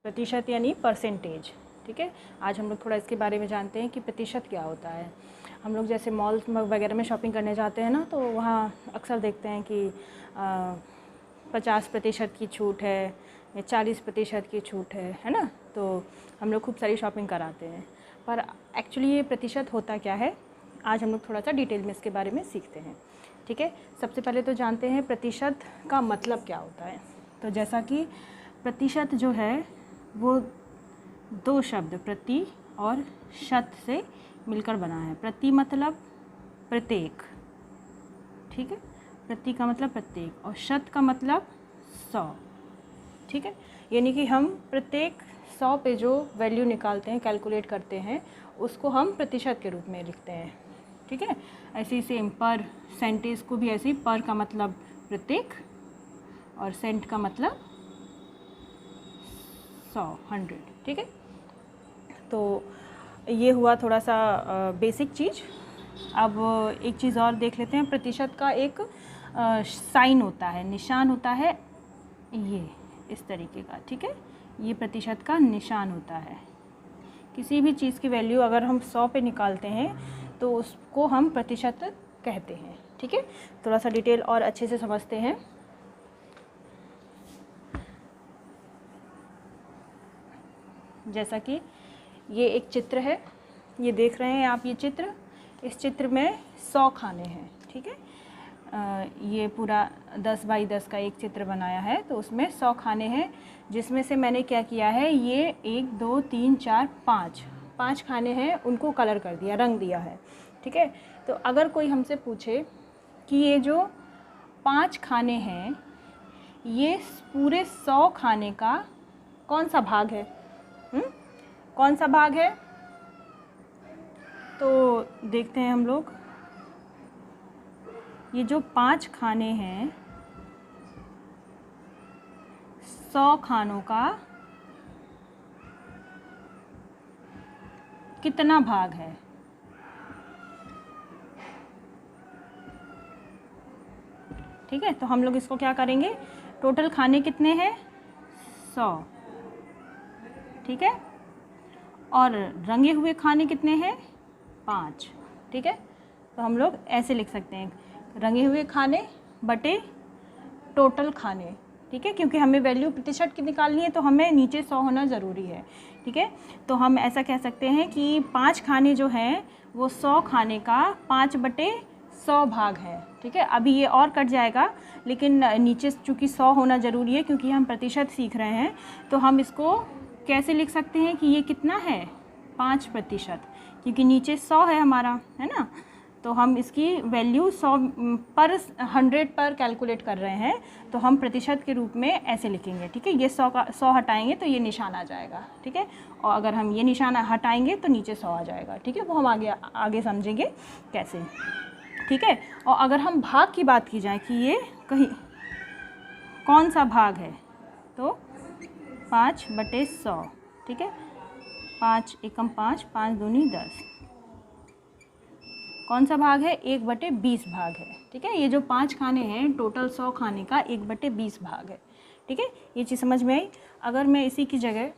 प्रतिशत यानी परसेंटेज। ठीक है, आज हम लोग थोड़ा इसके बारे में जानते हैं कि प्रतिशत क्या होता है। हम लोग जैसे मॉल वगैरह में शॉपिंग करने जाते हैं ना, तो वहाँ अक्सर देखते हैं कि 50% की छूट है या 40% की छूट है ना। तो हम लोग खूब सारी शॉपिंग कराते हैं, पर एक्चुअली ये प्रतिशत होता क्या है, आज हम लोग थोड़ा सा डिटेल में इसके बारे में सीखते हैं। ठीक है, सबसे पहले तो जानते हैं प्रतिशत का मतलब क्या होता है। तो जैसा कि प्रतिशत जो है वो दो शब्द प्रति और शत से मिलकर बना है। प्रति मतलब प्रत्येक, ठीक है, प्रति का मतलब प्रत्येक और शत का मतलब 100। ठीक है, यानी कि हम प्रत्येक 100 पे जो वैल्यू निकालते हैं, कैलकुलेट करते हैं, उसको हम प्रतिशत के रूप में लिखते हैं। ठीक है, ऐसे ही सेम पर सेंटेज को भी ऐसे ही, पर का मतलब प्रत्येक और सेंट का मतलब 100। ठीक है, तो ये हुआ थोड़ा सा बेसिक चीज़। अब एक चीज़ और देख लेते हैं। प्रतिशत का एक साइन होता है, निशान होता है, ये इस तरीके का। ठीक है, ये प्रतिशत का निशान होता है। किसी भी चीज़ की वैल्यू अगर हम 100 पे निकालते हैं तो उसको हम प्रतिशत कहते हैं। ठीक है, थोड़ा सा डिटेल और अच्छे से समझते हैं। जैसा कि ये एक चित्र है, ये देख रहे हैं आप, ये चित्र, इस चित्र में 100 खाने हैं। ठीक है, ये पूरा 10 बाई 10 का एक चित्र बनाया है, तो उसमें 100 खाने हैं, जिसमें से मैंने क्या किया है, ये 1 2 3 4 5 खाने हैं, उनको कलर कर दिया, रंग दिया है। ठीक है, तो अगर कोई हमसे पूछे कि ये जो 5 खाने हैं, ये पूरे 100 खाने का कौन सा भाग है, कौन सा भाग है, तो देखते हैं हम लोग। ये जो 5 खाने हैं, 100 खानों का कितना भाग है। ठीक है, तो हम लोग इसको क्या करेंगे, टोटल खाने कितने हैं, 100। ठीक है, और रंगे हुए खाने कितने हैं, 5। ठीक है, तो हम लोग ऐसे लिख सकते हैं, रंगे हुए खाने बटे टोटल खाने। ठीक है, क्योंकि हमें वैल्यू प्रतिशत की निकालनी है, तो हमें नीचे 100 होना ज़रूरी है। ठीक है, तो हम ऐसा कह सकते हैं कि 5 खाने जो हैं वो 100 खाने का 5/100 भाग है। ठीक है, अभी ये और कट जाएगा, लेकिन नीचे चूँकि 100 होना ज़रूरी है, क्योंकि हम प्रतिशत सीख रहे हैं, तो हम इसको कैसे लिख सकते हैं कि ये कितना है, 5%, क्योंकि नीचे 100 है हमारा, है ना। तो हम इसकी वैल्यू 100 पर 100 पर कैलकुलेट कर रहे हैं, तो हम प्रतिशत के रूप में ऐसे लिखेंगे। ठीक है, ये 100 हटाएंगे तो ये निशान आ जाएगा। ठीक है, और अगर हम ये निशान हटाएंगे तो नीचे 100 आ जाएगा। ठीक है, वो हम आगे समझेंगे कैसे। ठीक है, और अगर हम भाग की बात की जाए कि ये कहीं कौन सा भाग है, तो 5/100। ठीक है, 5 एकम 5, 5 दूनी 10, कौन सा भाग है, 1/20 भाग है। ठीक है, ये जो 5 खाने हैं, टोटल 100 खाने का 1/20 भाग है। ठीक है, ये चीज़ समझ में आई। अगर मैं इसी की जगह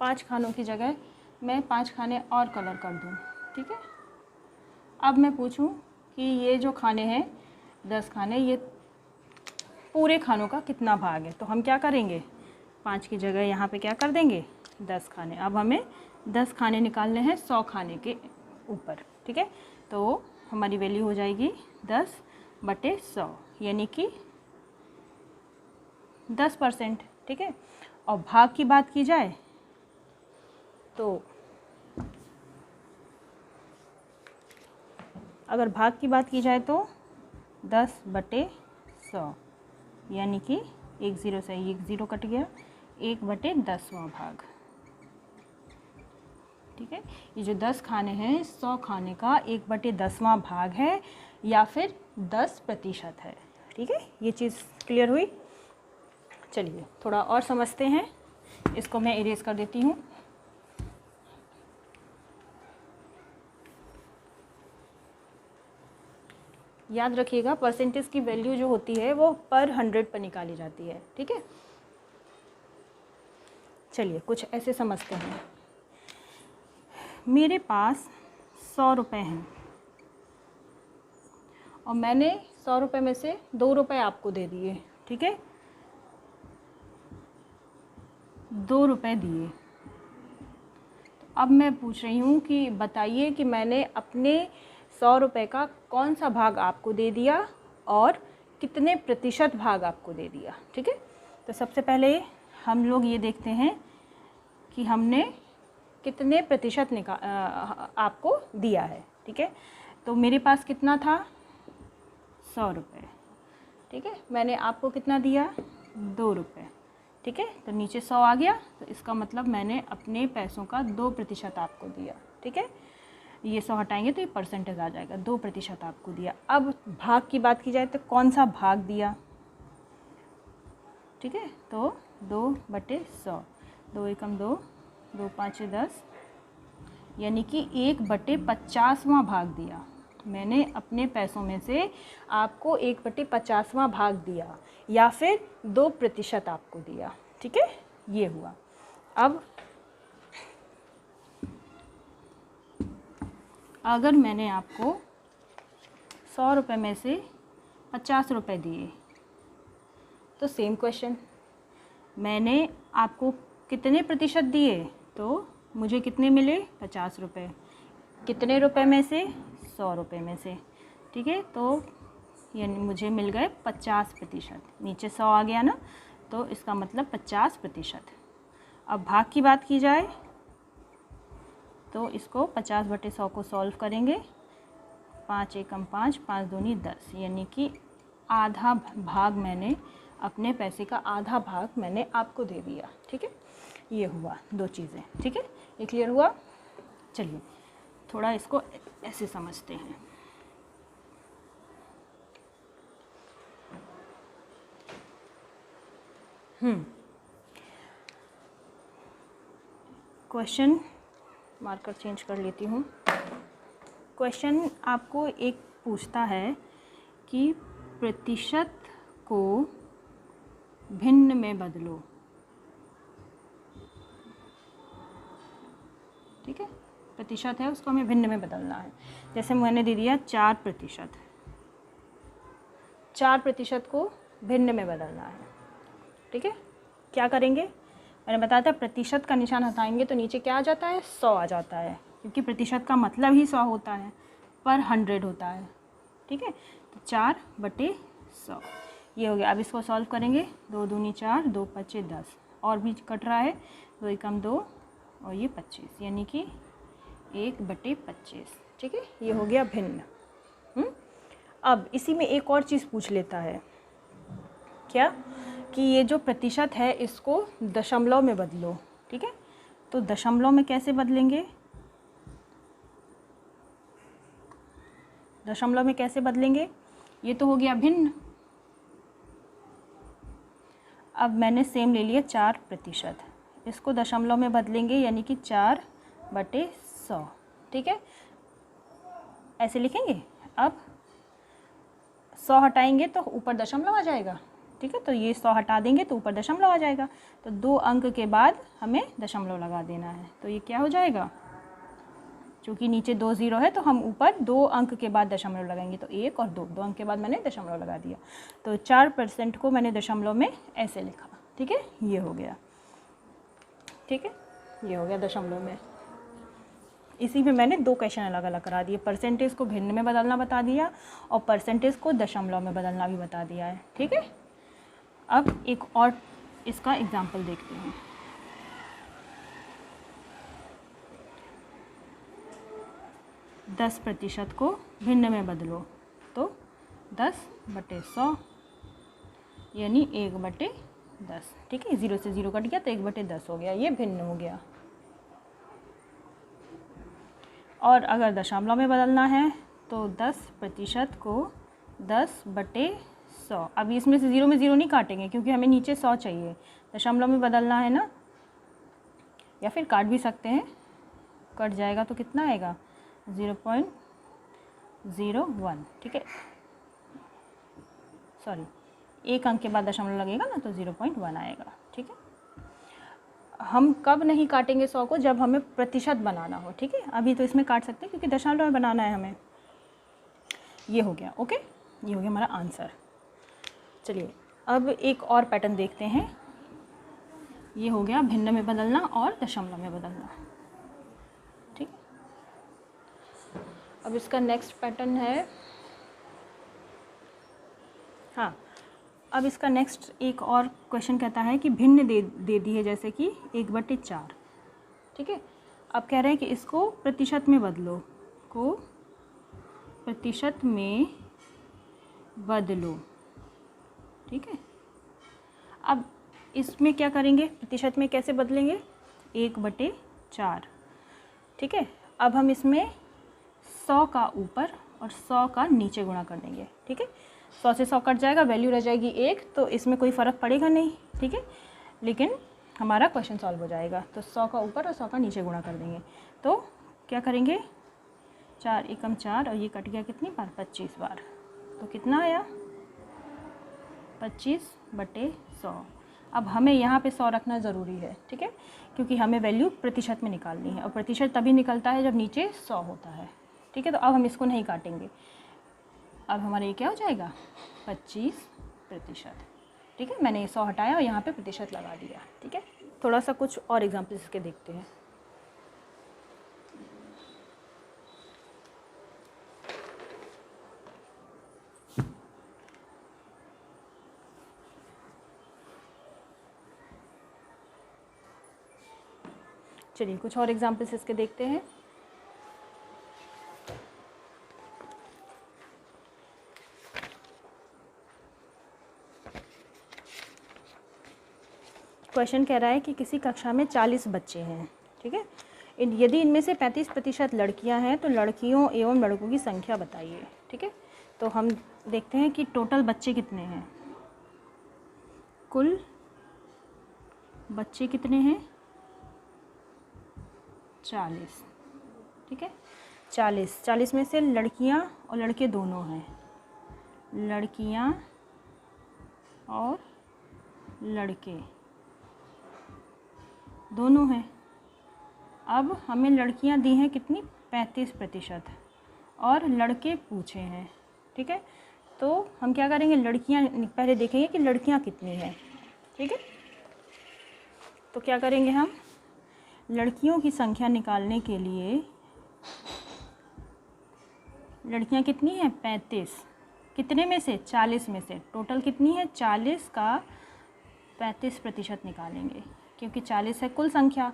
5 खानों की जगह मैं 5 खाने और कलर कर दूँ, ठीक है, अब मैं पूछूं कि ये जो खाने हैं 10 खाने, ये पूरे खानों का कितना भाग है, तो हम क्या करेंगे, 5 की जगह यहाँ पे क्या कर देंगे, 10 खाने। अब हमें 10 खाने निकालने हैं 100 खाने के ऊपर। ठीक है, तो हमारी वैल्यू हो जाएगी 10/100, यानी कि 10%। ठीक है, और भाग की बात की जाए तो अगर भाग की बात की जाए तो 10/100, यानी कि 1 0 से 1 0 कट गया, 1/10वां भाग। ठीक है, ये जो 10 खाने हैं, 100 खाने का 1/10वां भाग है, या फिर 10% है। ठीक है, ये चीज़ क्लियर हुई। चलिए थोड़ा और समझते हैं, इसको मैं इरेज कर देती हूँ। याद रखिएगा, परसेंटेज की वैल्यू जो होती है वो पर 100 पर निकाली जाती है। ठीक है, चलिए कुछ ऐसे समझते हैं। मेरे पास 100 रुपये हैं और मैंने 100 रुपये में से 2 रुपये आपको दे दिए, ठीक है, 2 रुपये दिए। तो अब मैं पूछ रही हूँ कि बताइए कि मैंने अपने 100 रुपये का कौन सा भाग आपको दे दिया और कितने प्रतिशत भाग आपको दे दिया, ठीक है। तो सबसे पहले हम लोग ये देखते हैं कि हमने कितने प्रतिशत आपको दिया है, ठीक है। तो मेरे पास कितना था, 100 रुपये, ठीक है। मैंने आपको कितना दिया, 2 रुपये, ठीक है। तो नीचे 100 आ गया, तो इसका मतलब मैंने अपने पैसों का 2% आपको दिया, ठीक है। ये 100 हटाएंगे तो ये परसेंटेज आ जाएगा, 2% आपको दिया। अब भाग की बात की जाए तो कौन सा भाग दिया, ठीक है। तो 2/100, 2 एकम 2, 2 5 10, यानी कि 1/50वां भाग दिया। मैंने अपने पैसों में से आपको 1/50वां भाग दिया या फिर 2% आपको दिया, ठीक है, ये हुआ। अब अगर मैंने आपको 100 रुपये में से 50 रुपये दिए तो सेम क्वेश्चन, मैंने आपको कितने प्रतिशत दिए, तो मुझे कितने मिले, 50 रुपये। कितने रुपए में से, 100 रुपये में से, ठीक है। तो यानी मुझे मिल गए 50%, नीचे 100 आ गया ना, तो इसका मतलब 50%। अब भाग की बात की जाए तो इसको 50/100 को सॉल्व करेंगे, 5 एकम 5, 5 दूनी 10, यानी कि आधा भाग मैंने अपने पैसे का आधा भाग मैंने आपको दे दिया, ठीक है। ये हुआ 2 चीज़ें, ठीक है, ये क्लियर हुआ। चलिए थोड़ा इसको ऐसे समझते हैं। क्वेश्चन मार्कर चेंज कर लेती हूँ। क्वेश्चन आपको एक पूछता है कि प्रतिशत को भिन्न में बदलो, ठीक है। प्रतिशत है उसको हमें भिन्न में बदलना है। जैसे मैंने दे दिया 4%, 4% को भिन्न में बदलना है, ठीक है। क्या करेंगे, मैंने बताया था प्रतिशत का निशान हटाएंगे तो नीचे क्या आ जाता है, 100 आ जाता है, क्योंकि प्रतिशत का मतलब ही 100 होता है, पर 100 होता है, ठीक है। तो 4/100 ये हो गया। अब इसको सॉल्व करेंगे, 2 दूनी 4, 2 5 10, और भी कट रहा है, 2 एकम 2 और ये 25, यानी कि 1/25, ठीक है। ये हो गया भिन्न। अब इसी में एक और चीज़ पूछ लेता है, क्या, कि ये जो प्रतिशत है इसको दशमलव में बदलो, ठीक है। तो दशमलव में कैसे बदलेंगे, दशमलव में कैसे बदलेंगे, ये तो हो गया भिन्न। अब मैंने सेम ले लिया 4%, इसको दशमलव में बदलेंगे, यानी कि 4/100, ठीक है, ऐसे लिखेंगे। अब 100 हटाएंगे तो ऊपर दशमलव आ जाएगा, ठीक है। तो ये 100 हटा देंगे तो ऊपर दशमलव आ जाएगा, तो 2 अंक के बाद हमें दशमलव लगा देना है। तो ये क्या हो जाएगा, क्योंकि नीचे 2 0 है तो हम ऊपर 2 अंक के बाद दशमलव लगाएंगे, तो 1 और 2 अंक के बाद मैंने दशमलव लगा दिया। तो 4% को मैंने दशमलव में ऐसे लिखा, ठीक है, ये हो गया, ठीक है, ये हो गया दशमलव में। इसी में मैंने 2 क्वेश्चन अलग अलग करा दिए, परसेंटेज को भिन्न में बदलना बता दिया और परसेंटेज को दशमलव में बदलना भी बता दिया है, ठीक है। अब एक और इसका एग्जाम्पल देखते हैं। दस प्रतिशत को भिन्न में बदलो, तो 10/100 यानी 1/10, ठीक है। 0 से 0 कट गया तो 1/10 हो गया, ये भिन्न हो गया। और अगर दशमलव में बदलना है तो 10% को 10/100, अब इसमें से 0 में 0 नहीं काटेंगे क्योंकि हमें नीचे 100 चाहिए, दशमलव में बदलना है ना, या फिर काट भी सकते हैं, कट जाएगा तो कितना आएगा, 0.01, ठीक है, सॉरी 1 अंक के बाद दशमलव लगेगा ना तो 0.1 आएगा, ठीक है। हम कब नहीं काटेंगे 100 को, जब हमें प्रतिशत बनाना हो, ठीक है। अभी तो इसमें काट सकते हैं क्योंकि दशमलव में बनाना है हमें। ये हो गया, ओके, ये हो गया हमारा आंसर। चलिए अब एक और पैटर्न देखते हैं। ये हो गया भिन्न में बदलना और दशमलव में बदलना, ठीक है। अब इसका नेक्स्ट पैटर्न है, हाँ, अब इसका नेक्स्ट एक और क्वेश्चन कहता है कि भिन्न दे दी है, जैसे कि 1/4, ठीक है। अब कह रहे हैं कि इसको प्रतिशत में बदलो, को प्रतिशत में बदलो, ठीक है। अब इसमें क्या करेंगे, प्रतिशत में कैसे बदलेंगे, 1/4, ठीक है। अब हम इसमें 100 का ऊपर और 100 का नीचे गुणा कर देंगे, ठीक है। 100 से 100 कट जाएगा, वैल्यू रह जाएगी 1, तो इसमें कोई फ़र्क पड़ेगा नहीं, ठीक है, लेकिन हमारा क्वेश्चन सॉल्व हो जाएगा। तो 100 का ऊपर और 100 का नीचे गुणा कर देंगे। तो क्या करेंगे, 4 एकम 4 और ये कट गया कितनी बार, 25 बार, तो कितना आया, 25/100। अब हमें यहाँ पे 100 रखना ज़रूरी है, ठीक है, क्योंकि हमें वैल्यू प्रतिशत में निकालनी है और प्रतिशत तभी निकलता है जब नीचे 100 होता है, ठीक है। तो अब हम इसको नहीं काटेंगे, अब हमारा ये क्या हो जाएगा, 25%, ठीक है। मैंने 100 हटाया और यहाँ पे प्रतिशत लगा दिया, ठीक है। थोड़ा सा कुछ और एग्जाम्पल्स इसके देखते हैं। चलिए कुछ और एग्जाम्पल्स इसके देखते हैं। क्वेश्चन कह रहा है कि किसी कक्षा में 40 बच्चे हैं, ठीक है। यदि इनमें से 35% लड़कियां हैं तो लड़कियों एवं लड़कों की संख्या बताइए, ठीक है। तो हम देखते हैं कि टोटल बच्चे कितने हैं, कुल बच्चे कितने हैं, 40, ठीक है। 40 में से लड़कियां और लड़के दोनों हैं, लड़कियां और लड़के दोनों हैं। अब हमें लड़कियां दी हैं कितनी, 35% और लड़के पूछे हैं, ठीक है। तो हम क्या करेंगे, लड़कियां पहले देखेंगे कि लड़कियां कितनी हैं, ठीक है। तो क्या करेंगे, हम लड़कियों की संख्या निकालने के लिए, लड़कियां कितनी हैं, 35, कितने में से, 40 में से, टोटल कितनी है, 40 का 35% निकालेंगे, क्योंकि 40 है कुल संख्या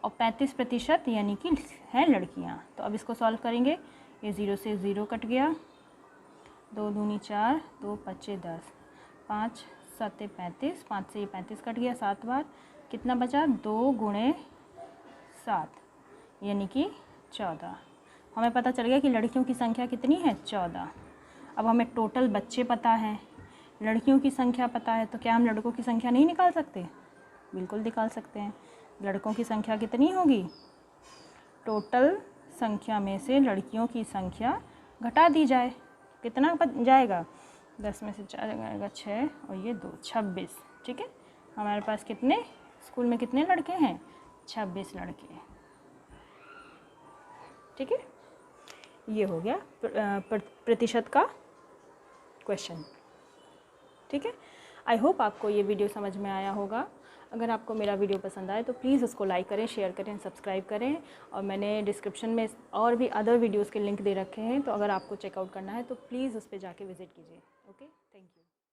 और 35% यानी कि है लड़कियां। तो अब इसको सॉल्व करेंगे, ये 0 से 0 कट गया, 2 दूनी 4, 2 पच्चे 10, 5 7 35, 5 से ये 35 कट गया 7 बार, कितना बचा, 2 गुणे 7 यानी कि 14। हमें पता चल गया कि लड़कियों की संख्या कितनी है, 14। अब हमें टोटल बच्चे पता है, लड़कियों की संख्या पता है, तो क्या हम लड़कों की संख्या नहीं निकाल सकते, बिल्कुल निकाल सकते हैं। लड़कों की संख्या कितनी होगी, टोटल संख्या में से लड़कियों की संख्या घटा दी जाए, कितना जाएगा, 10 में से 4 जाएगा 6 और ये 2, 26, ठीक है। हमारे पास कितने, स्कूल में कितने लड़के हैं, 26 लड़के, ठीक है। ये हो गया प्रतिशत का क्वेश्चन, ठीक है। आई होप आपको ये वीडियो समझ में आया होगा। अगर आपको मेरा वीडियो पसंद आए तो प्लीज़ उसको लाइक करें, शेयर करें, सब्सक्राइब करें। और मैंने डिस्क्रिप्शन में और भी अदर वीडियोस के लिंक दे रखे हैं, तो अगर आपको चेकआउट करना है तो प्लीज़ उस पर जाके विज़िट कीजिए। Okay, thank you.